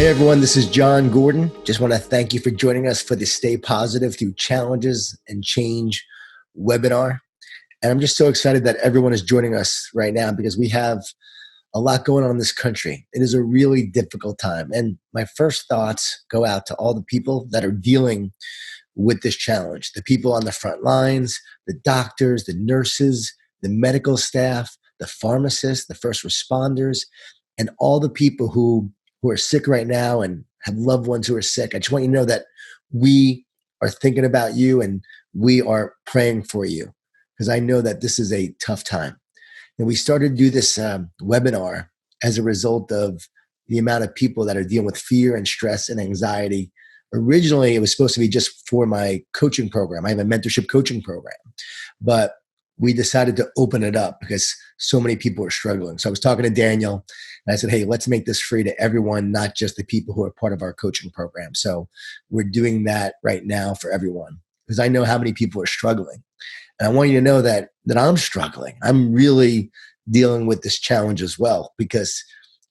Hey everyone, this is Jon Gordon. Just want to thank you for joining us for the Stay Positive Through Challenges and Change webinar. And I'm just so excited that everyone is joining us right now because we have a lot going on in this country. It is a really difficult time. And my first thoughts go out to all the people that are dealing with this challenge, the people on the front lines, the doctors, the nurses, the medical staff, the pharmacists, the first responders, and all the people who are sick right now and have loved ones who are sick. I just want you to know that we are thinking about you and we are praying for you because I know that this is a tough time. And we started to do this webinar as a result of the amount of people that are dealing with fear and stress and anxiety. Originally, it was supposed to be just for my coaching program. I have a mentorship coaching program, but we decided to open it up because so many people are struggling. So I was talking to Daniel and I said, hey, let's make this free to everyone, not just the people who are part of our coaching program. So we're doing that right now for everyone because I know how many people are struggling. And I want you to know that I'm struggling. I'm really dealing with this challenge as well because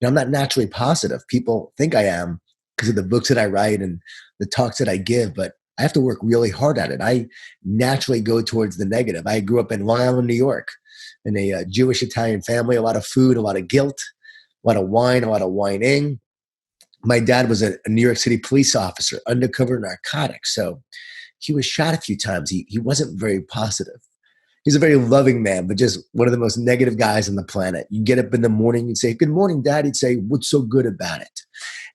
I'm not naturally positive. People think I am because of the books that I write and the talks that I give, but I have to work really hard at it. I naturally go towards the negative. I grew up in Long Island, New York, in a Jewish Italian family, a lot of food, a lot of guilt, a lot of wine, a lot of whining. My dad was a New York City police officer, undercover narcotics. So he was shot a few times. He wasn't very positive. He's a very loving man, but just one of the most negative guys on the planet. You get up in the morning, you'd say, good morning, Dad. He'd say, what's so good about it?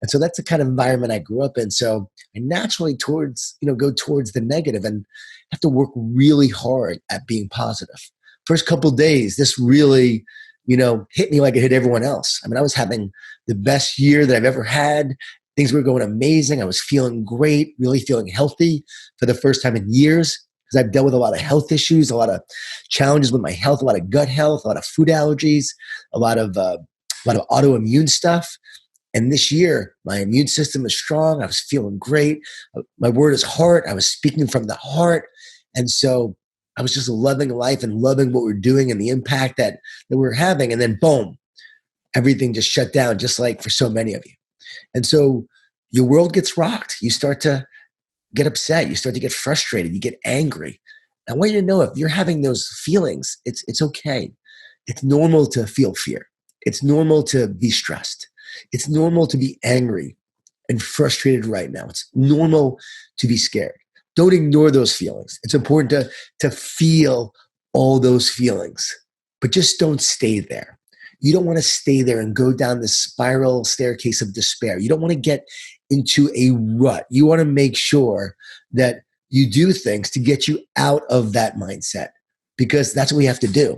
And so that's the kind of environment I grew up in. So I naturally go towards the negative and have to work really hard at being positive. First couple of days, this really, hit me like it hit everyone else. I mean, I was having the best year that I've ever had. Things were going amazing. I was feeling great, really feeling healthy for the first time in years because I've dealt with a lot of health issues, a lot of challenges with my health, a lot of gut health, a lot of food allergies, a lot of autoimmune stuff. And this year, my immune system is strong. I was feeling great. My word is heart. I was speaking from the heart. And so I was just loving life and loving what we're doing and the impact that we're having. And then boom, everything just shut down, just like for so many of you. And so your world gets rocked. You start to get upset. You start to get frustrated. You get angry. I want you to know if you're having those feelings, it's okay. It's normal to feel fear. It's normal to be stressed. It's normal to be angry and frustrated right now. It's normal to be scared. Don't ignore those feelings. It's important to feel all those feelings, but just don't stay there. You don't want to stay there and go down the spiral staircase of despair. You don't want to get into a rut. You want to make sure that you do things to get you out of that mindset because that's what we have to do.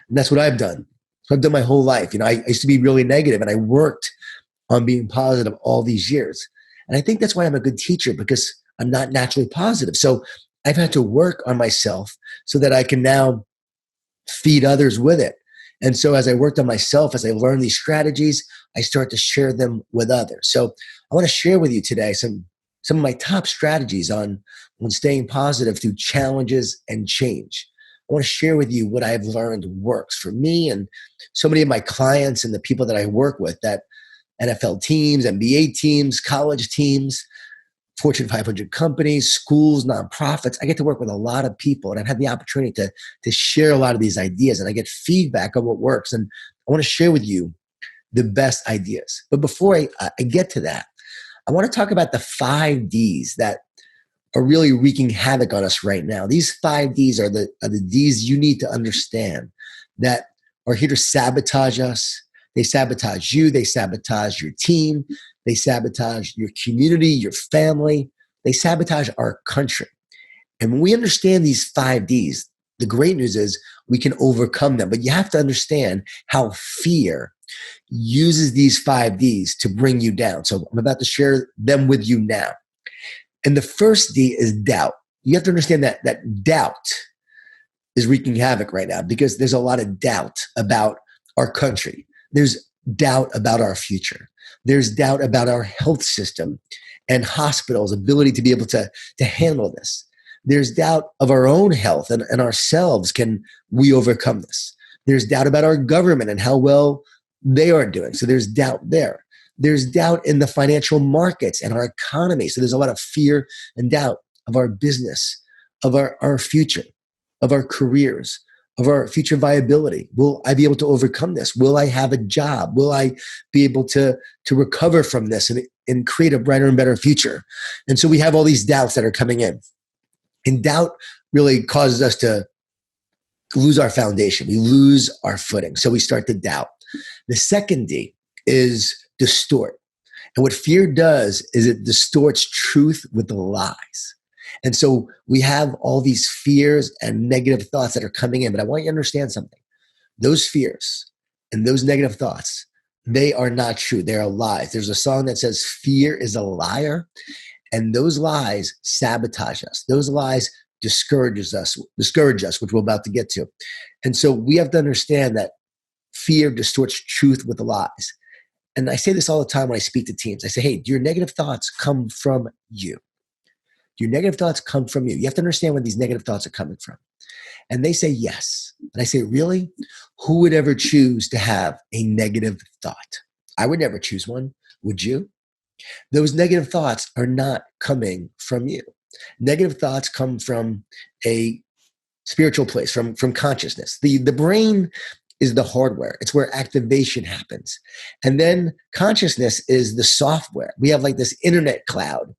And that's what I've done. So I've done my whole life. I used to be really negative and I worked on being positive all these years. And I think that's why I'm a good teacher because I'm not naturally positive. So I've had to work on myself so that I can now feed others with it. And so as I worked on myself, as I learned these strategies, I start to share them with others. So I want to share with you today some of my top strategies on staying positive through challenges and change. I want to share with you what I've learned works for me and so many of my clients and the people that I work with, that NFL teams, NBA teams, college teams, Fortune 500 companies, schools, nonprofits. I get to work with a lot of people and I've had the opportunity to share a lot of these ideas and I get feedback on what works. And I want to share with you the best ideas. But before I get to that, I want to talk about the 5 Ds that are really wreaking havoc on us right now. These 5 Ds are the Ds you need to understand that are here to sabotage us. They sabotage you. They sabotage your team. They sabotage your community, your family. They sabotage our country. And when we understand these 5 Ds, the great news is we can overcome them. But you have to understand how fear uses these 5 Ds to bring you down. So I'm about to share them with you now. And the first D is doubt. You have to understand that doubt is wreaking havoc right now because there's a lot of doubt about our country. There's doubt about our future. There's doubt about our health system and hospitals' ability to be able to handle this. There's doubt of our own health and ourselves. Can we overcome this? There's doubt about our government and how well they are doing. So there's doubt there. There's doubt in the financial markets and our economy. So there's a lot of fear and doubt of our business, of our future, of our careers, of our future viability. Will I be able to overcome this? Will I have a job? Will I be able to recover from this and create a brighter and better future? And so we have all these doubts that are coming in. And doubt really causes us to lose our foundation. We lose our footing. So we start to doubt. The second D is distort. And what fear does is it distorts truth with the lies. And so we have all these fears and negative thoughts that are coming in. But I want you to understand something. Those fears and those negative thoughts, they are not true. They are lies. There's a song that says, fear is a liar. And those lies sabotage us. Those lies discourage us, which we're about to get to. And so we have to understand that fear distorts truth with the lies. And I say this all the time when I speak to teams. I say, hey, do your negative thoughts come from you? Do your negative thoughts come from you? You have to understand where these negative thoughts are coming from. And they say yes. And I say, really? Who would ever choose to have a negative thought? I would never choose one. Would you? Those negative thoughts are not coming from you. Negative thoughts come from a spiritual place, from consciousness. The brain is the hardware. It's where activation happens. And then consciousness is the software. We have like this internet cloud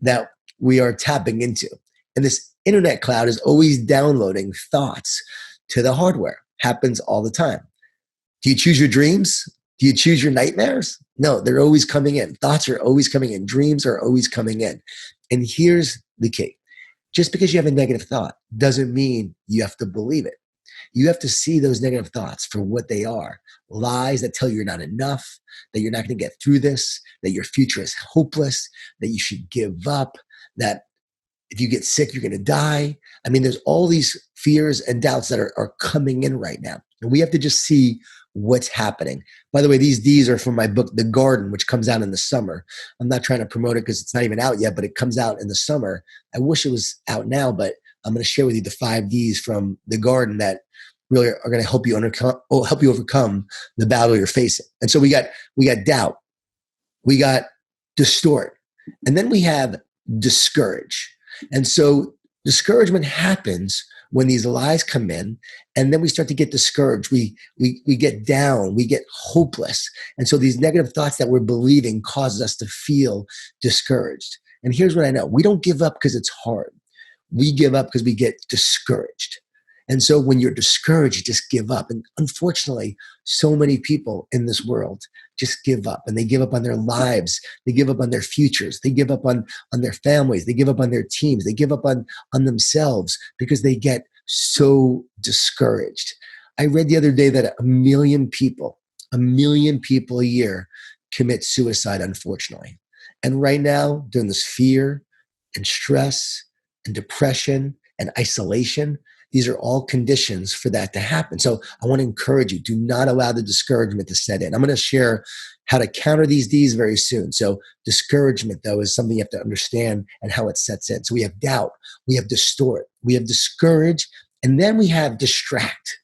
that we are tapping into. And this internet cloud is always downloading thoughts to the hardware. Happens all the time. Do you choose your dreams? Do you choose your nightmares? No, they're always coming in. Thoughts are always coming in. Dreams are always coming in. And here's the key. Just because you have a negative thought doesn't mean you have to believe it. You have to see those negative thoughts for what they are. Lies that tell you you're not enough, that you're not going to get through this, that your future is hopeless, that you should give up, that if you get sick, you're going to die. I mean, there's all these fears and doubts that are coming in right now. And we have to just see what's happening. By the way, these D's are from my book, The Garden, which comes out in the summer. I'm not trying to promote it because it's not even out yet, but it comes out in the summer. I wish it was out now, but I'm going to share with you the 5 D's from The Garden that really are going to help you overcome the battle you're facing. And so we got doubt, we got distort, and then we have discourage. And so discouragement happens when these lies come in, and then we start to get discouraged. We get down, we get hopeless. And so these negative thoughts that we're believing causes us to feel discouraged. And here's what I know. We don't give up because it's hard. We give up because we get discouraged. And so when you're discouraged, you just give up. And unfortunately, so many people in this world just give up, and they give up on their lives. They give up on their futures. They give up on their families. They give up on their teams. They give up on themselves because they get so discouraged. I read the other day that 1 million people a year commit suicide, unfortunately. And right now, during this fear and stress and depression and isolation, these are all conditions for that to happen. So I want to encourage you, do not allow the discouragement to set in. I'm going to share how to counter these D's very soon. So discouragement, though, is something you have to understand and how it sets in. So we have doubt, we have distort, we have discourage, and then we have distract.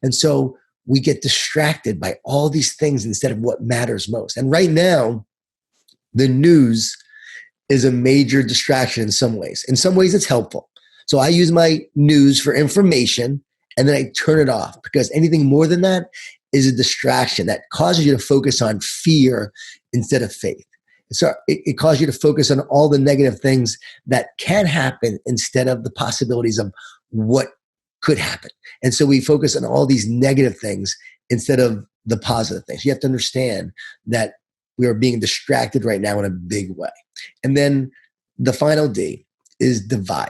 And so we get distracted by all these things instead of what matters most. And right now, the news is a major distraction in some ways. In some ways, it's helpful. So I use my news for information, and then I turn it off, because anything more than that is a distraction that causes you to focus on fear instead of faith. So it causes you to focus on all the negative things that can happen instead of the possibilities of what could happen. And so we focus on all these negative things instead of the positive things. You have to understand that we are being distracted right now in a big way. And then the final D is divide.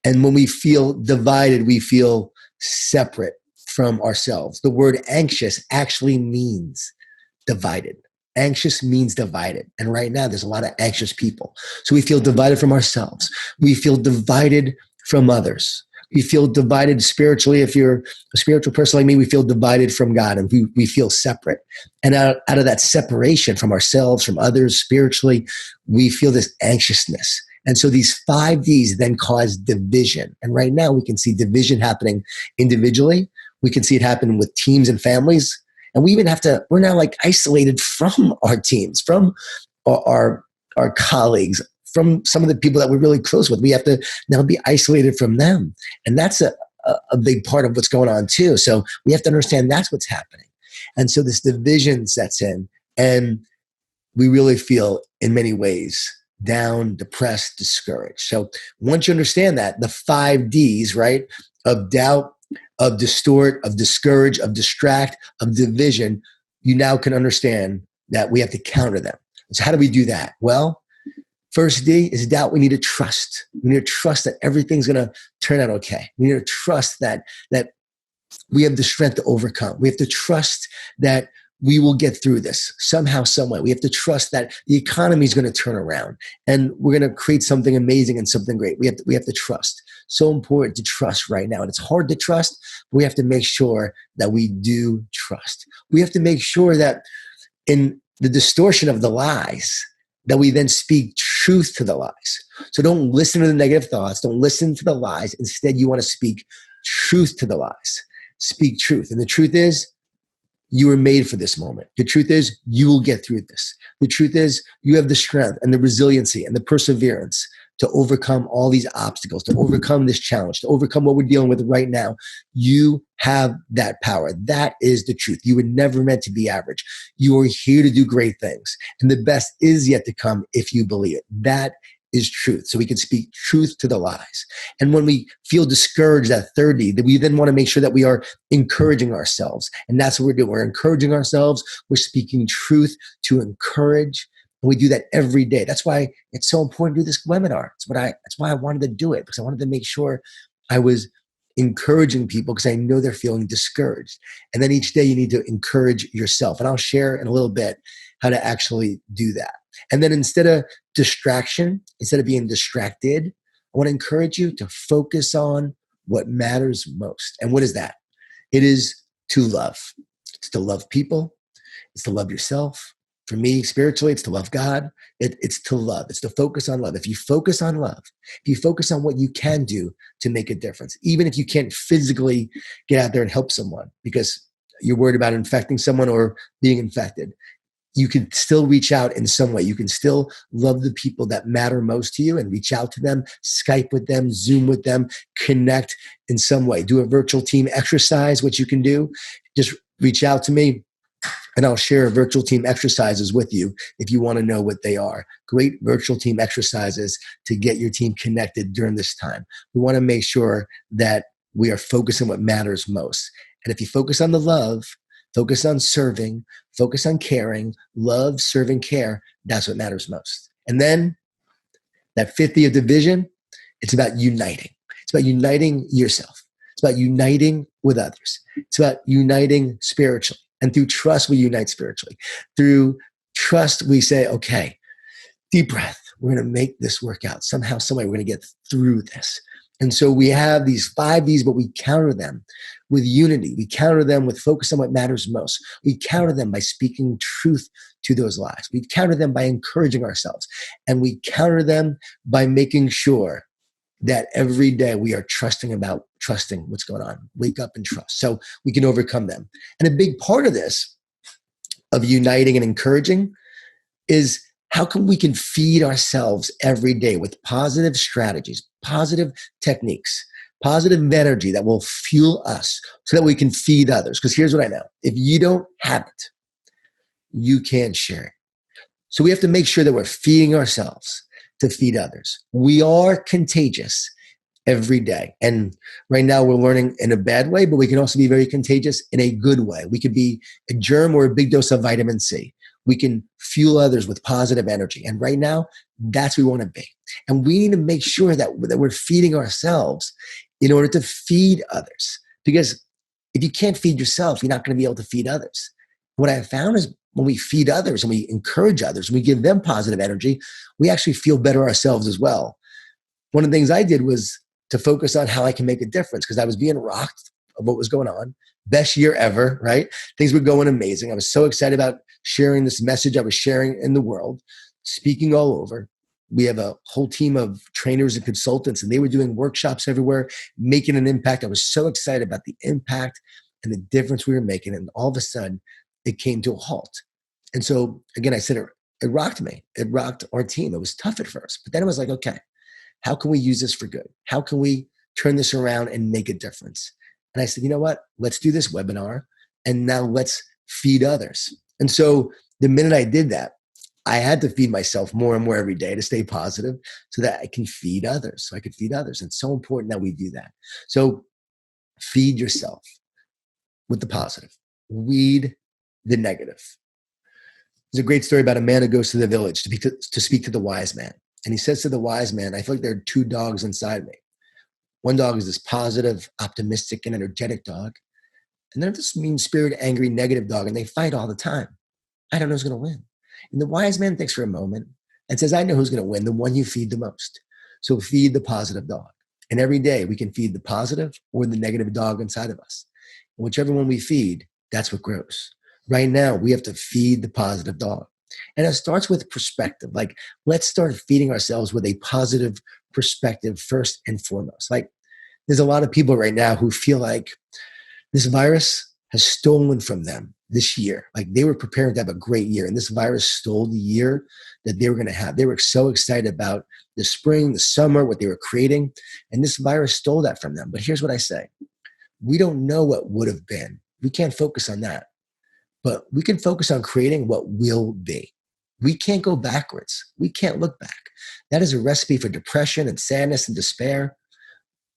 And when we feel divided, we feel separate from ourselves. The word anxious actually means divided. Anxious means divided. And right now, there's a lot of anxious people. So we feel divided from ourselves. We feel divided from others. We feel divided spiritually. If you're a spiritual person like me, we feel divided from God, and we feel separate. And out of that separation from ourselves, from others spiritually, we feel this anxiousness. And so these 5 Ds then cause division. And right now we can see division happening individually. We can see it happen with teams and families. And we even we're now like isolated from our teams, from our colleagues, from some of the people that we're really close with. We have to now be isolated from them. And that's a big part of what's going on too. So we have to understand that's what's happening. And so this division sets in, and we really feel in many ways down, depressed, discouraged. So once you understand that, the 5 Ds, right, of doubt, of distort, of discourage, of distract, of division, you now can understand that we have to counter them. So how do we do that? Well, first D is doubt. We need to trust. We need to trust that everything's going to turn out okay. We need to trust that we have the strength to overcome. We have to trust that we will get through this somehow, some way. We have to trust that the economy is going to turn around and we're going to create something amazing and something great. We have to trust. So important to trust right now. And it's hard to trust, but we have to make sure that we do trust. We have to make sure that in the distortion of the lies, that we then speak truth to the lies. So don't listen to the negative thoughts. Don't listen to the lies. Instead, you want to speak truth to the lies. Speak truth. And the truth is, you were made for this moment. The truth is, you will get through this. The truth is, you have the strength and the resiliency and the perseverance to overcome all these obstacles, to overcome this challenge, to overcome what we're dealing with right now. You have that power. That is the truth. You were never meant to be average. You are here to do great things. And the best is yet to come if you believe it. That is truth. So we can speak truth to the lies. And when we feel discouraged, that 30, that we then want to make sure that we are encouraging ourselves. And that's what we're doing. We're encouraging ourselves. We're speaking truth to encourage. And we do that every day. That's why it's so important to do this webinar. That's why I wanted to do it, because I wanted to make sure I was encouraging people, because I know they're feeling discouraged. And then each day you need to encourage yourself. And I'll share in a little bit how to actually do that. And then instead of distraction, instead of being distracted, I want to encourage you to focus on what matters most. And what is that? It is to love. It's to love people. It's to love yourself. For me, spiritually, it's to love God. It's to love. It's to focus on love. If you focus on love, if you focus on what you can do to make a difference, even if you can't physically get out there and help someone because you're worried about infecting someone or being infected, you can still reach out in some way. You can still love the people that matter most to you and reach out to them, Skype with them, Zoom with them, connect in some way. Do a virtual team exercise, which you can do. Just reach out to me and I'll share virtual team exercises with you if you want to know what they are. Great virtual team exercises to get your team connected during this time. We want to make sure that we are focused on what matters most. And if you focus on the love, focus on serving, focus on caring, love, serve, and care, that's what matters most. And then that 50th division, it's about uniting. It's about uniting yourself. It's about uniting with others. It's about uniting spiritually. And through trust, we unite spiritually. Through trust, we say, okay, deep breath. We're going to make this work out. Somehow, some way, we're going to get through this. And so we have these 5 Ds, but we counter them with unity. We counter them with focus on what matters most. We counter them by speaking truth to those lies. We counter them by encouraging ourselves. And we counter them by making sure that every day we are trusting what's going on. Wake up and trust so we can overcome them. And a big part of this, of uniting and encouraging, is how come we can feed ourselves every day with positive strategies, positive techniques, positive energy that will fuel us so that we can feed others. Because here's what I know. If you don't have it, you can't share it. So we have to make sure that we're feeding ourselves to feed others. We are contagious every day. And right now we're learning in a bad way, but we can also be very contagious in a good way. We could be a germ or a big dose of vitamin C. We can fuel others with positive energy. And right now, that's what we want to be. And we need to make sure that we're feeding ourselves in order to feed others. Because if you can't feed yourself, you're not going to be able to feed others. What I found is when we feed others and we encourage others, and we give them positive energy, we actually feel better ourselves as well. One of the things I did was to focus on how I can make a difference, because I was being rocked of what was going on. Best year ever, right? Things were going amazing. I was so excited about sharing this message I was sharing in the world, speaking all over. We have a whole team of trainers and consultants, and they were doing workshops everywhere, making an impact. I was so excited about the impact and the difference we were making. And all of a sudden, it came to a halt. And so, again, I said it rocked me. It rocked our team. It was tough at first, but then it was like, okay, how can we use this for good? How can we turn this around and make a difference? And I said, you know what? Let's do this webinar, and now let's feed others. And so the minute I did that, I had to feed myself more and more every day to stay positive so that I can feed others. So I could feed others. It's so important that we do that. So feed yourself with the positive. Weed the negative. There's a great story about a man who goes to the village to speak to the wise man. And he says to the wise man, I feel like there are two dogs inside me. One dog is this positive, optimistic, and energetic dog. And then this mean-spirited, angry, negative dog, and they fight all the time. I don't know who's going to win. And the wise man thinks for a moment and says, I know who's going to win, the one you feed the most. So feed the positive dog. And every day we can feed the positive or the negative dog inside of us. And whichever one we feed, that's what grows. Right now, we have to feed the positive dog. And it starts with perspective. Like, let's start feeding ourselves with a positive perspective first and foremost. Like, there's a lot of people right now who feel like this virus has stolen from them this year. Like, they were preparing to have a great year, and this virus stole the year that they were going to have. They were so excited about the spring, the summer, what they were creating, and this virus stole that from them. But here's what I say. We don't know what would have been. We can't focus on that. But we can focus on creating what will be. We can't go backwards. We can't look back. That is a recipe for depression and sadness and despair.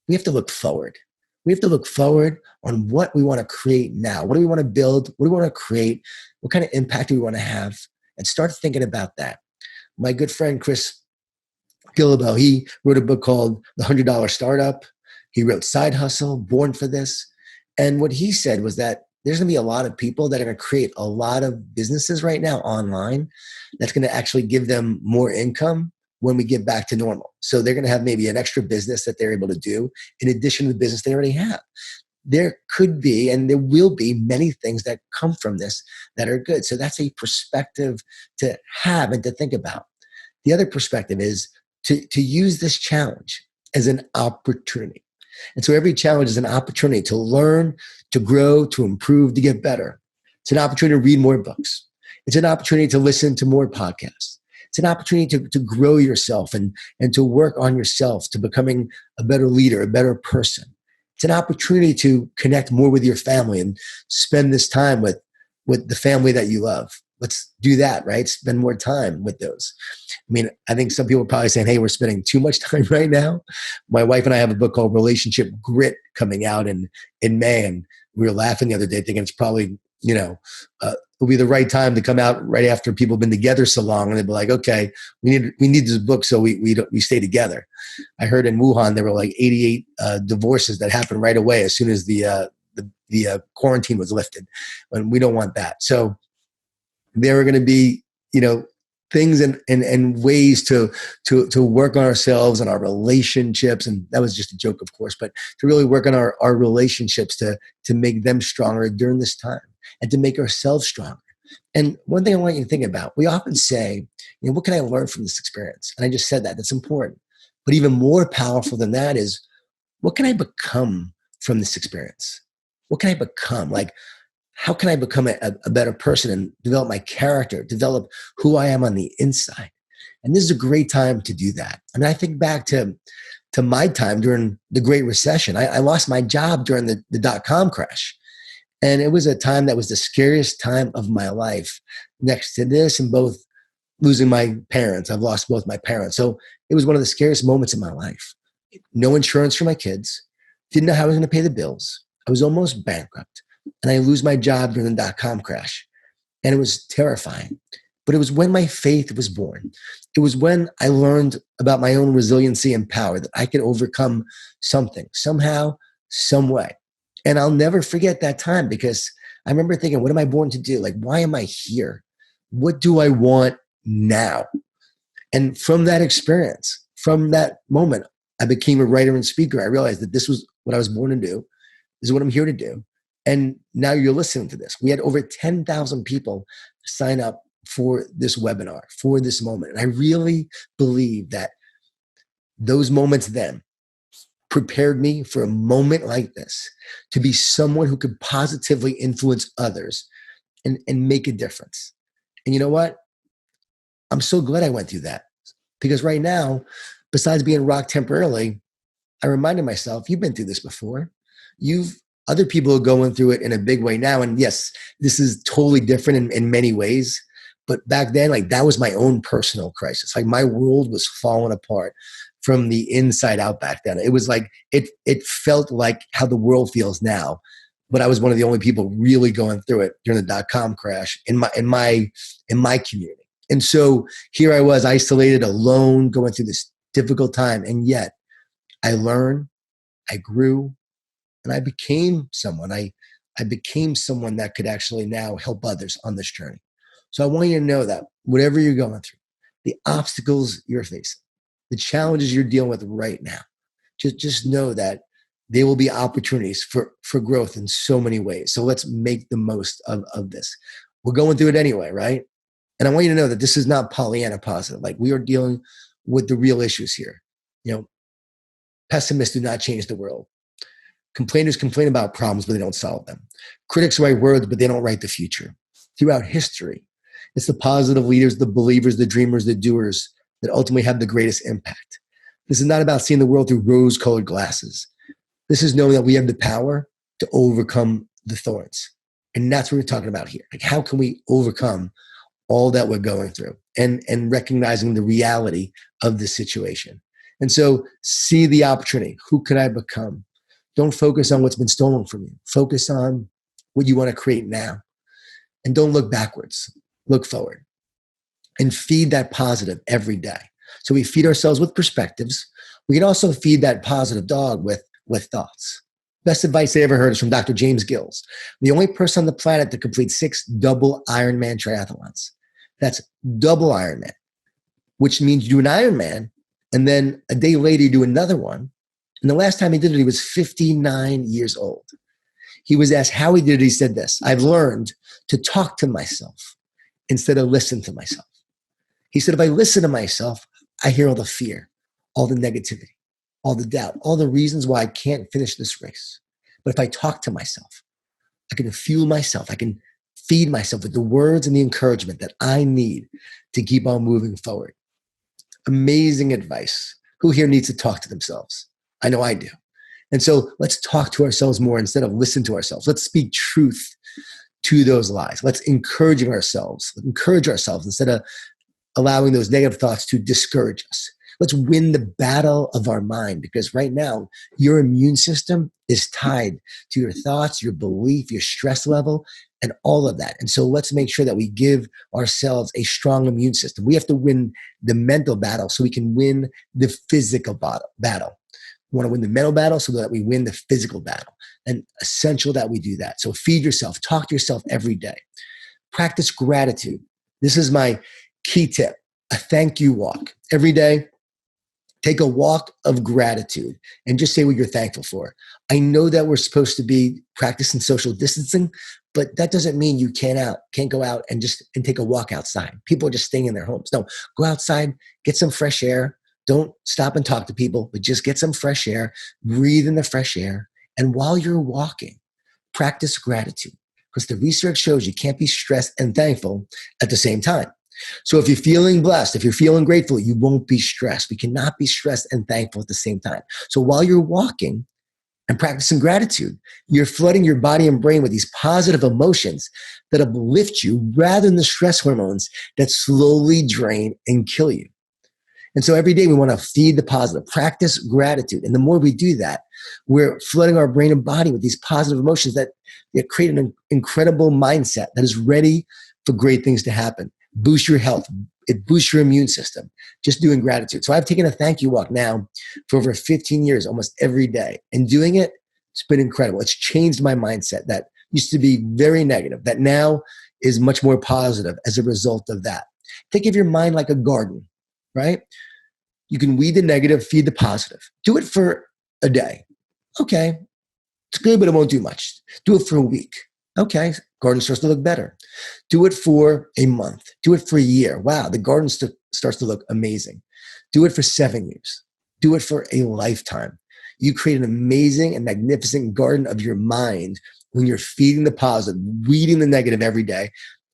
We have to look forward. We have to look forward on what we want to create now. What do we want to build? What do we want to create? What kind of impact do we want to have? And start thinking about that. My good friend, Chris Gillibo, he wrote a book called The $100 Startup. He wrote Side Hustle, Born for This. And what he said was that there's going to be a lot of people that are going to create a lot of businesses right now online that's going to actually give them more income when we get back to normal. So they're going to have maybe an extra business that they're able to do in addition to the business they already have. There could be, and there will be, many things that come from this that are good. So that's a perspective to have and to think about. The other perspective is to use this challenge as an opportunity. And so every challenge is an opportunity to learn, to grow, to improve, to get better. It's an opportunity to read more books. It's an opportunity to listen to more podcasts. It's an opportunity to grow yourself and to work on yourself, to becoming a better leader, a better person. It's an opportunity to connect more with your family and spend this time with the family that you love. Let's do that, right? Spend more time with those. I mean, I think some people are probably saying, hey, we're spending too much time right now. My wife and I have a book called Relationship Grit coming out in May. And we were laughing the other day thinking it's probably, it'll be the right time to come out right after people have been together so long. And they'll be like, okay, we need this book so we stay together. I heard in Wuhan, there were like 88 divorces that happened right away as soon as the quarantine was lifted. And we don't want that. So there are going to be, things and ways to work on ourselves and our relationships. And that was just a joke, of course, but to really work on our relationships to make them stronger during this time and to make ourselves stronger. And one thing I want you to think about, we often say, what can I learn from this experience? And I just said that. That's important. But even more powerful than that is, what can I become from this experience? What can I become? Like, how can I become a better person and develop my character, develop who I am on the inside? And this is a great time to do that. I mean, I think back to my time during the Great Recession. I lost my job during the dot-com crash. And it was a time that was the scariest time of my life, next to this and both losing my parents. I've lost both my parents. So it was one of the scariest moments in my life. No insurance for my kids. Didn't know how I was going to pay the bills. I was almost bankrupt. And I lose my job during the dot-com crash. And it was terrifying. But it was when my faith was born. It was when I learned about my own resiliency and power, that I could overcome something, somehow, some way. And I'll never forget that time, because I remember thinking, what am I born to do? Like, why am I here? What do I want now? And from that experience, from that moment, I became a writer and speaker. I realized that this was what I was born to do. This is what I'm here to do. And now you're listening to this. We had over 10,000 people sign up for this webinar, for this moment. And I really believe that those moments then prepared me for a moment like this to be someone who could positively influence others and make a difference. And you know what? I'm so glad I went through that, because right now, besides being rocked temporarily, I reminded myself, you've been through this before. Other people are going through it in a big way now. And yes, this is totally different in many ways. But back then, like, that was my own personal crisis. Like, my world was falling apart from the inside out back then. It was like, it felt like how the world feels now. But I was one of the only people really going through it during the dot-com crash in my community. And so here I was, isolated, alone, going through this difficult time. And yet I learned, I grew, and I became someone. I became someone that could actually now help others on this journey. So I want you to know that whatever you're going through, the obstacles you're facing, the challenges you're dealing with right now, just know that there will be opportunities for growth in so many ways. So let's make the most of this. We're going through it anyway, right? And I want you to know that this is not Pollyanna positive. Like, we are dealing with the real issues here. Pessimists do not change the world. Complainers complain about problems, but they don't solve them. Critics write words, but they don't write the future. Throughout history, it's the positive leaders, the believers, the dreamers, the doers that ultimately have the greatest impact. This is not about seeing the world through rose-colored glasses. This is knowing that we have the power to overcome the thorns. And that's what we're talking about here. Like, how can we overcome all that we're going through and recognizing the reality of the situation? And so see the opportunity. Who could I become? Don't focus on what's been stolen from you. Focus on what you want to create now. And don't look backwards. Look forward. And feed that positive every day. So we feed ourselves with perspectives. We can also feed that positive dog with thoughts. Best advice I ever heard is from Dr. James Gills, the only person on the planet to complete 6 double Ironman triathlons. That's double Ironman, which means you do an Ironman, and then a day later you do another one. And the last time he did it, he was 59 years old. He was asked how he did it. He said this: I've learned to talk to myself instead of listen to myself. He said, if I listen to myself, I hear all the fear, all the negativity, all the doubt, all the reasons why I can't finish this race. But if I talk to myself, I can fuel myself. I can feed myself with the words and the encouragement that I need to keep on moving forward. Amazing advice. Who here needs to talk to themselves? I know I do. And so let's talk to ourselves more instead of listen to ourselves. Let's speak truth to those lies. Let's encourage ourselves instead of allowing those negative thoughts to discourage us. Let's win the battle of our mind, because right now your immune system is tied to your thoughts, your belief, your stress level, and all of that. And so let's make sure that we give ourselves a strong immune system. We have to win the mental battle so we can win the physical battle. We want to win the mental battle so that we win the physical battle. And essential that we do that. So feed yourself, talk to yourself every day. Practice gratitude. This is my key tip: a thank you walk. Every day, take a walk of gratitude and just say what you're thankful for. I know that we're supposed to be practicing social distancing, but that doesn't mean you can't go out and take a walk outside. People are just staying in their homes. No, go outside, get some fresh air. Don't stop and talk to people, but just get some fresh air, breathe in the fresh air. And while you're walking, practice gratitude, because the research shows you can't be stressed and thankful at the same time. So if you're feeling blessed, if you're feeling grateful, you won't be stressed. We cannot be stressed and thankful at the same time. So while you're walking and practicing gratitude, you're flooding your body and brain with these positive emotions that uplift you rather than the stress hormones that slowly drain and kill you. And so every day we want to feed the positive, practice gratitude. And the more we do that, we're flooding our brain and body with these positive emotions that create an incredible mindset that is ready for great things to happen. Boost your health. It boosts your immune system. Just doing gratitude. So I've taken a thank you walk now for over 15 years, almost every day. And doing it, it's been incredible. It's changed my mindset that used to be very negative, that now is much more positive as a result of that. Think of your mind like a garden, right? You can weed the negative, feed the positive. Do it for a day. Okay, it's good, but it won't do much. Do it for a week. Okay, garden starts to look better. Do it for a month. Do it for a year. Wow, the garden starts to look amazing. Do it for 7 years. Do it for a lifetime. You create an amazing and magnificent garden of your mind when you're feeding the positive, weeding the negative every day.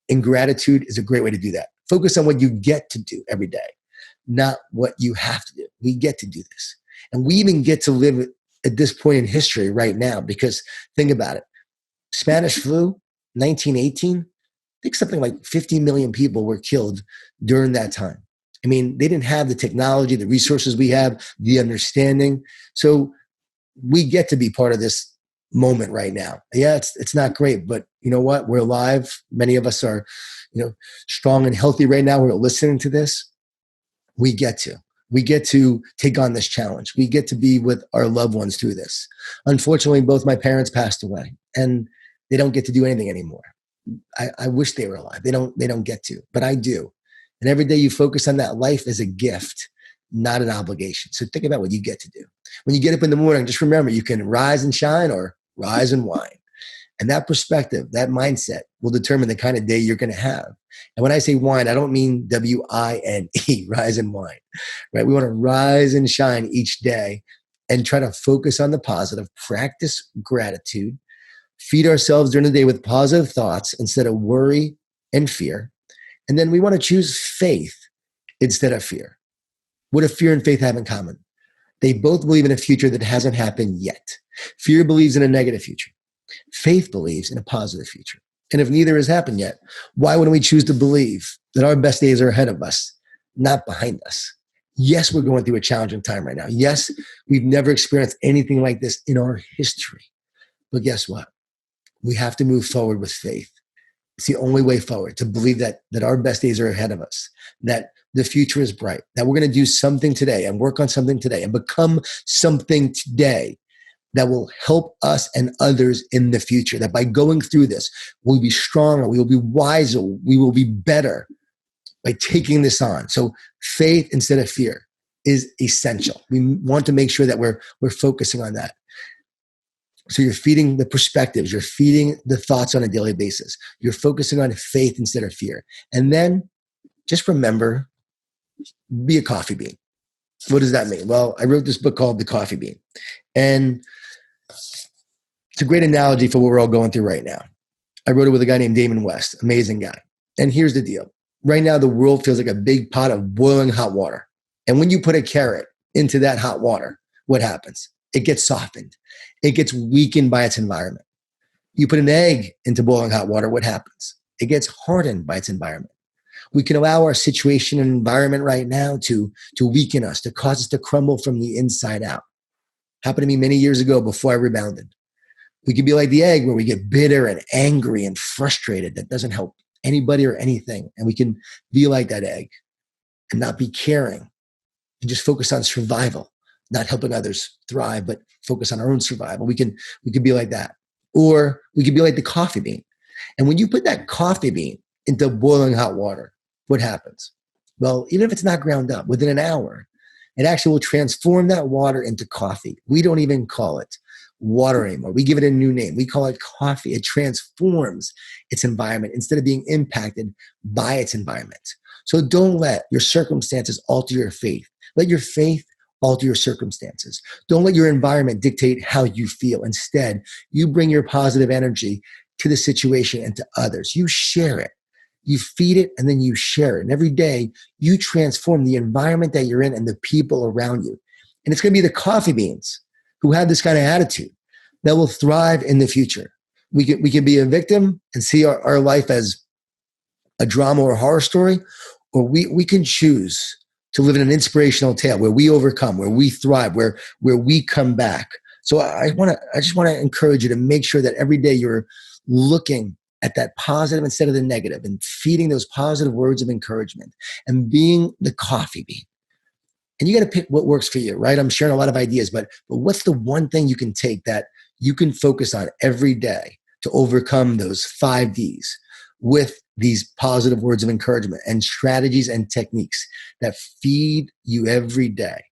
And gratitude is a great way to do that. Focus on what you get to do every day, not what you have to do. We get to do this. And we even get to live at this point in history right now, because think about it. Spanish flu, 1918, I think something like 50 million people were killed during that time. I mean, they didn't have the technology, the resources we have, the understanding. So we get to be part of this moment right now. Yeah, it's not great, but you know what? We're alive. Many of us are, strong and healthy right now. We're listening to this. We get to take on this challenge. We get to be with our loved ones through this. Unfortunately, both my parents passed away, and they don't get to do anything anymore. I wish they were alive. They don't get to, but I do. And every day you focus on that life as a gift, not an obligation. So think about what you get to do. When you get up in the morning, just remember you can rise and shine or rise and whine. And that perspective, that mindset will determine the kind of day you're going to have. And when I say whine, I don't mean W-I-N-E, rise and whine, right? We want to rise and shine each day and try to focus on the positive, practice gratitude, feed ourselves during the day with positive thoughts instead of worry and fear. And then we want to choose faith instead of fear. What do fear and faith have in common? They both believe in a future that hasn't happened yet. Fear believes in a negative future. Faith believes in a positive future. And if neither has happened yet, why wouldn't we choose to believe that our best days are ahead of us, not behind us? Yes, we're going through a challenging time right now. Yes, we've never experienced anything like this in our history. But guess what? We have to move forward with faith. It's the only way forward, to believe that our best days are ahead of us, that the future is bright, that we're going to do something today and work on something today and become something today that will help us and others in the future. That by going through this, we'll be stronger, we will be wiser, we will be better by taking this on. So faith instead of fear is essential. We want to make sure that we're focusing on that. So you're feeding the perspectives, you're feeding the thoughts on a daily basis. You're focusing on faith instead of fear. And then just remember, be a coffee bean. What does that mean? Well, I wrote this book called The Coffee Bean. And it's a great analogy for what we're all going through right now. I wrote it with a guy named Damon West, amazing guy. And here's the deal. Right now, the world feels like a big pot of boiling hot water. And when you put a carrot into that hot water, what happens? It gets softened. It gets weakened by its environment. You put an egg into boiling hot water, what happens? It gets hardened by its environment. We can allow our situation and environment right now to weaken us, to cause us to crumble from the inside out. Happened to me many years ago before I rebounded. We can be like the egg, where we get bitter and angry and frustrated. That doesn't help anybody or anything. And we can be like that egg and not be caring and just focus on survival, not helping others thrive, but focus on our own survival. We can be like that. Or we could be like the coffee bean. And when you put that coffee bean into boiling hot water, what happens? Well, even if it's not ground up, within an hour, it actually will transform that water into coffee. We don't even call it water anymore. We give it a new name. We call it coffee. It transforms its environment instead of being impacted by its environment. So don't let your circumstances alter your faith. Let your faith alter your circumstances. Don't let your environment dictate how you feel. Instead, you bring your positive energy to the situation and to others. You share it. You feed it, and then you share it. And every day, you transform the environment that you're in and the people around you. And it's going to be the coffee beans who have this kind of attitude that will thrive in the future. We can be a victim and see our life as a drama or a horror story, or we can choose to live in an inspirational tale where we overcome, where we thrive, where we come back. So I just want to encourage you to make sure that every day you're looking at that positive instead of the negative, and feeding those positive words of encouragement and being the coffee bean. And you got to pick what works for you, right? I'm sharing a lot of ideas, but what's the one thing you can take that you can focus on every day to overcome those 5 Ds with these positive words of encouragement and strategies and techniques that feed you every day,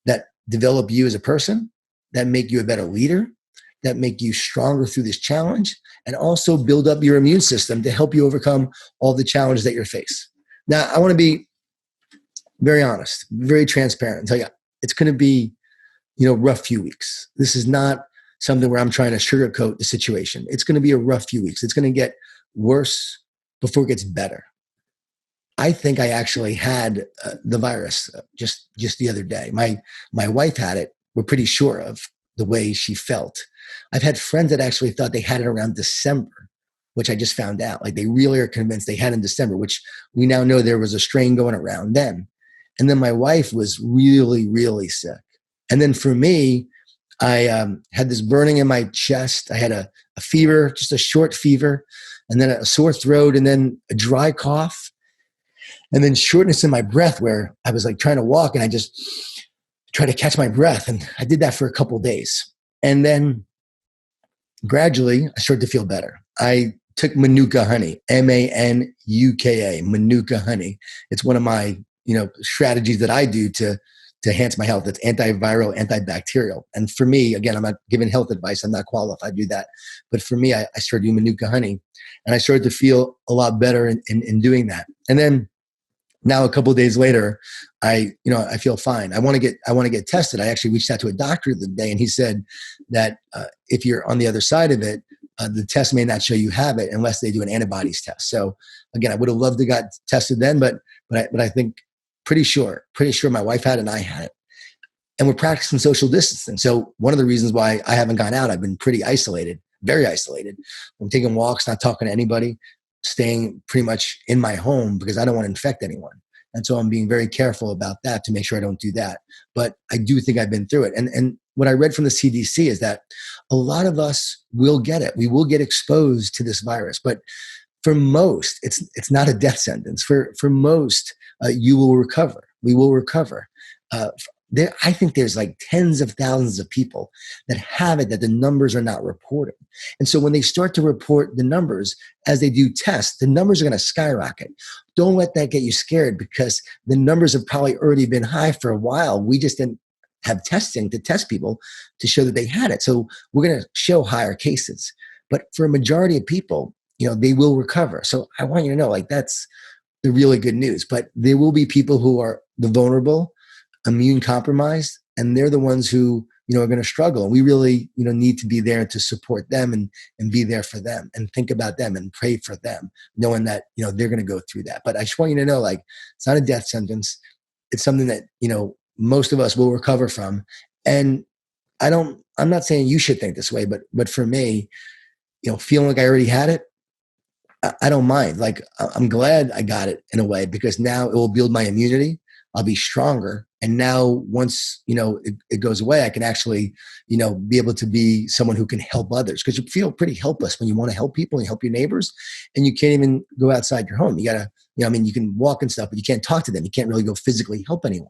that develop you as a person, that make you a better leader, that make you stronger through this challenge, and also build up your immune system to help you overcome all the challenges that you face. Now, I want to be very honest, very transparent, and tell you it's going to be rough few weeks. This is not something where I'm trying to sugarcoat the situation. It's going to be a rough few weeks. It's going to get worse before it gets better. I think I actually had the virus just the other day. My wife had it. We're pretty sure of the way she felt. I've had friends that actually thought they had it around December, which I just found out. Like they really are convinced they had it in December, which we now know there was a strain going around then. And then my wife was really, really sick. And then for me, I had this burning in my chest. I had a fever, just a short fever, and then a sore throat, and then a dry cough, and then shortness in my breath where I was like trying to walk and I just try to catch my breath. And I did that for a couple of days. And then gradually I started to feel better. I took Manuka honey, Manuka, Manuka honey. It's one of my, strategies that I do to enhance my health. It's antiviral, antibacterial. And for me, again, I'm not giving health advice. I'm not qualified to do that. But for me, I started doing Manuka honey and I started to feel a lot better in doing that. And then now a couple of days later, I feel fine. I want to get tested. I actually reached out to a doctor the other day, and he said that if you're on the other side of it, the test may not show you have it unless they do an antibodies test. So again, I would have loved to got tested then, but I think pretty sure my wife had it and I had it. And we're practicing social distancing. So one of the reasons why I haven't gone out, I've been pretty isolated, very isolated. I'm taking walks, not talking to anybody, staying pretty much in my home because I don't want to infect anyone. And so I'm being very careful about that to make sure I don't do that. But I do think I've been through it. And what I read from the CDC is that a lot of us will get it. We will get exposed to this virus. But for most, it's not a death sentence. For most, you will recover. We will recover. I think there's like tens of thousands of people that have it that the numbers are not reporting. And so when they start to report the numbers as they do tests, the numbers are going to skyrocket. Don't let that get you scared because the numbers have probably already been high for a while. We just didn't have testing to test people to show that they had it. So we're going to show higher cases. But for a majority of people, they will recover. So I want you to know, like, that's the really good news. But there will be people who are the vulnerable, immune compromised, and they're the ones who are going to struggle. And we really need to be there to support them and be there for them and think about them and pray for them, knowing that they're going to go through that. But I just want you to know, like, it's not a death sentence. It's something that most of us will recover from. And I'm not saying you should think this way, but for me, feeling like I already had it, I don't mind. Like, I'm glad I got it in a way because now it will build my immunity. I'll be stronger. And now once, it goes away, I can actually, be able to be someone who can help others because you feel pretty helpless when you want to help people and you help your neighbors and you can't even go outside your home. You gotta, you can walk and stuff, but you can't talk to them. You can't really go physically help anyone.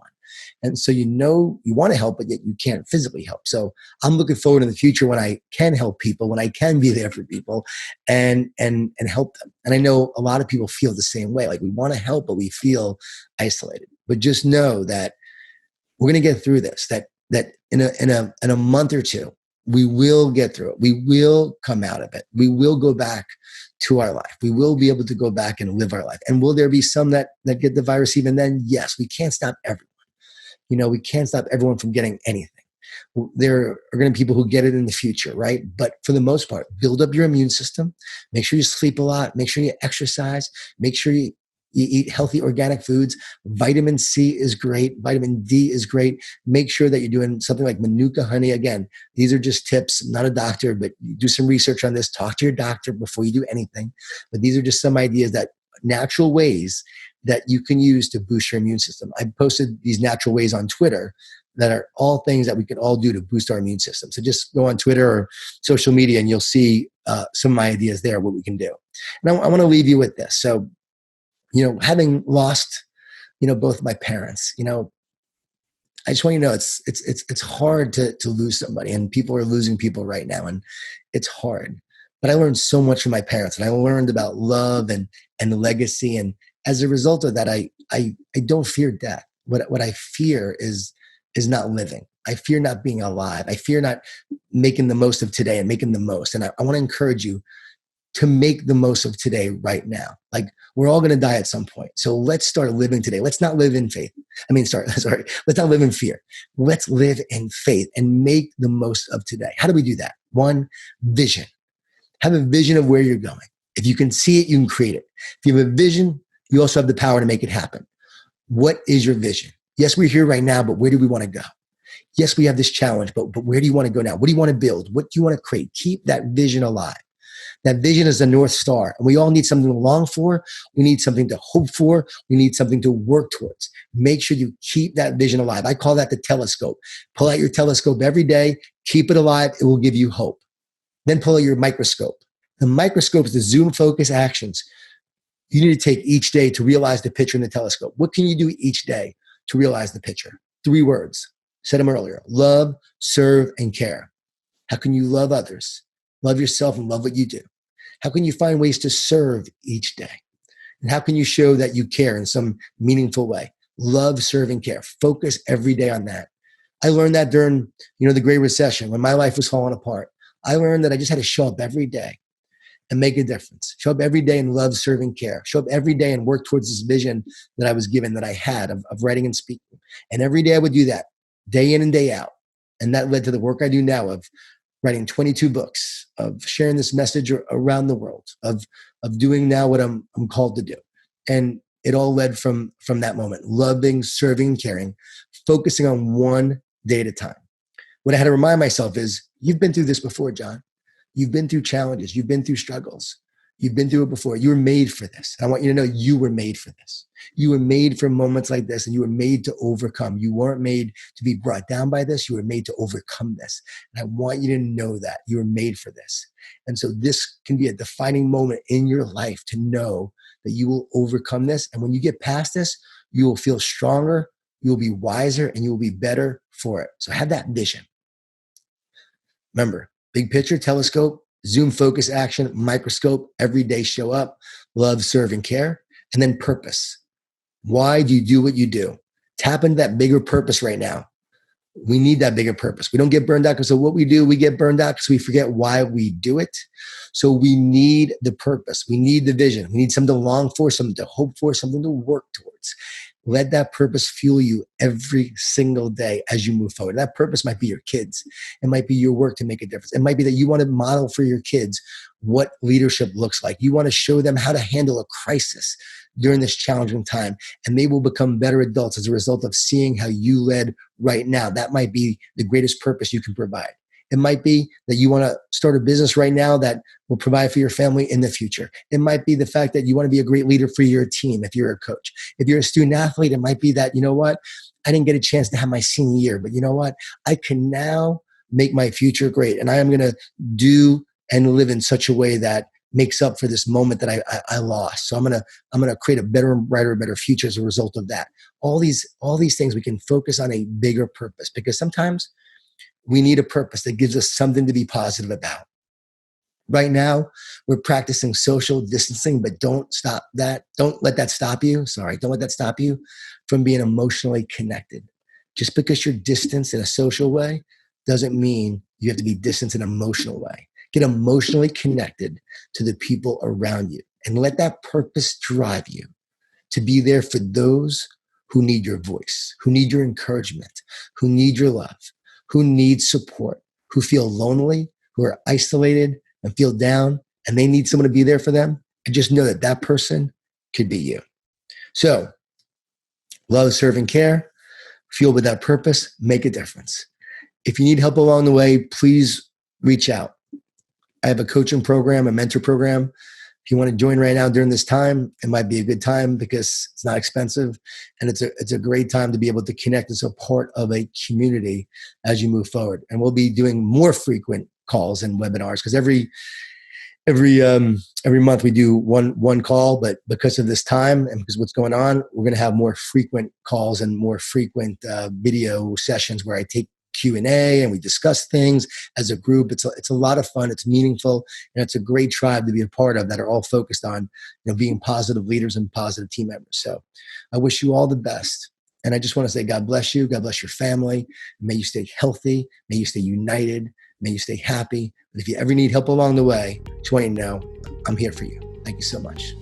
And so, you want to help, but yet you can't physically help. So I'm looking forward in the future when I can help people, when I can be there for people and help them. And I know a lot of people feel the same way. Like we want to help, but we feel isolated. But just know that we're going to get through this, that in a month or two, we will get through it. We will come out of it. We will go back to our life. We will be able to go back and live our life. And will there be some that get the virus even then? Yes, we can't stop everyone. We can't stop everyone from getting anything. There are going to be people who get it in the future, right? But for the most part, build up your immune system. Make sure you sleep a lot. Make sure you exercise. Make sure you eat healthy organic foods. Vitamin C is great. Vitamin D is great. Make sure that you're doing something like Manuka honey. Again, these are just tips. I'm not a doctor, but do some research on this. Talk to your doctor before you do anything. But these are just some ideas that natural ways that you can use to boost your immune system. I posted these natural ways on Twitter that are all things that we can all do to boost our immune system. So just go on Twitter or social media and you'll see some of my ideas there, what we can do. And I want to leave you with this. So, having lost, both my parents, I just want you to know it's hard to lose somebody, and people are losing people right now, and it's hard. But I learned so much from my parents, and I learned about love and the legacy. And as a result of that, I don't fear death. What I fear is not living. I fear not being alive. I fear not making the most of today and making the most. And I want to encourage you to make the most of today right now. Like, we're all going to die at some point. So let's start living today. Let's not live in faith. Sorry. Let's not live in fear. Let's live in faith and make the most of today. How do we do that? One, vision. Have a vision of where you're going. If you can see it, you can create it. If you have a vision, you also have the power to make it happen. What is your vision? Yes, we're here right now, but where do we want to go? Yes, we have this challenge, but where do you want to go now? What do you want to build? What do you want to create? Keep that vision alive. That vision is the North Star. And we all need something to long for. We need something to hope for. We need something to work towards. Make sure you keep that vision alive. I call that the telescope. Pull out your telescope every day. Keep it alive. It will give you hope. Then pull out your microscope. The microscope is the zoom focus actions you need to take each day to realize the picture in the telescope. What can you do each day to realize the picture? 3 words. Said them earlier. Love, serve, and care. How can you love others? Love yourself and love what you do. How can you find ways to serve each day? And how can you show that you care in some meaningful way? Love, serve, and care. Focus every day on that. I learned that during, the Great Recession, when my life was falling apart. I learned that I just had to show up every day and make a difference. Show up every day and love, serve, and care. Show up every day and work towards this vision that I was given, that I had of writing and speaking. And every day I would do that, day in and day out. And that led to the work I do now of writing 22 books, of sharing this message around the world, of doing now what I'm called to do. And it all led from that moment, loving, serving, caring, focusing on one day at a time. What I had to remind myself is, you've been through this before, John. You've been through challenges. You've been through struggles. You've been through it before. You were made for this. I want you to know you were made for this. You were made for moments like this, and you were made to overcome. You weren't made to be brought down by this. You were made to overcome this. And I want you to know that you were made for this. And so this can be a defining moment in your life to know that you will overcome this. And when you get past this, you will feel stronger, you will be wiser, and you will be better for it. So have that vision. Remember, big picture, telescope, zoom, focus, action, microscope, every day show up, love, serve, and care. And then purpose. Why do you do what you do? Tap into that bigger purpose right now. We need that bigger purpose. We don't get burned out because of what we do. We get burned out because we forget why we do it. So we need the purpose. We need the vision. We need something to long for, something to hope for, something to work towards. Let that purpose fuel you every single day as you move forward. That purpose might be your kids. It might be your work to make a difference. It might be that you want to model for your kids what leadership looks like. You want to show them how to handle a crisis during this challenging time, and they will become better adults as a result of seeing how you led right now. That might be the greatest purpose you can provide. It might be that you want to start a business right now that will provide for your family in the future. It might be the fact that you want to be a great leader for your team if you're a coach. If you're a student athlete, it might be that, you know what, I didn't get a chance to have my senior year, but you know what, I can now make my future great. And I am going to do and live in such a way that makes up for this moment that I lost. So I'm gonna create a better and brighter, better future as a result of that. All these things, we can focus on a bigger purpose, because sometimes we need a purpose that gives us something to be positive about. Right now, we're practicing social distancing, but don't stop that. Don't let that stop you. Don't let that stop you from being emotionally connected. Just because you're distanced in a social way doesn't mean you have to be distant in an emotional way. Get emotionally connected to the people around you and let that purpose drive you to be there for those who need your voice, who need your encouragement, who need your love, who need support, who feel lonely, who are isolated and feel down, and they need someone to be there for them. And just know that that person could be you. So love, serve, and care, fueled with that purpose, make a difference. If you need help along the way, please reach out. I have a coaching program, a mentor program. If you want to join right now during this time, it might be a good time because it's not expensive, and it's a great time to be able to connect as a part of a community as you move forward. And we'll be doing more frequent calls and webinars, because every month we do one call, but because of this time and because of what's going on, we're going to have more frequent calls and more frequent video sessions where I take Q&A and we discuss things as a group. It's a lot of fun. It's meaningful, and it's a great tribe to be a part of that are all focused on being positive leaders and positive team members. So I wish you all the best. And I just want to say, God bless you. God bless your family. May you stay healthy. May you stay united. May you stay happy. And if you ever need help along the way, just want you to know I'm here for you. Thank you so much.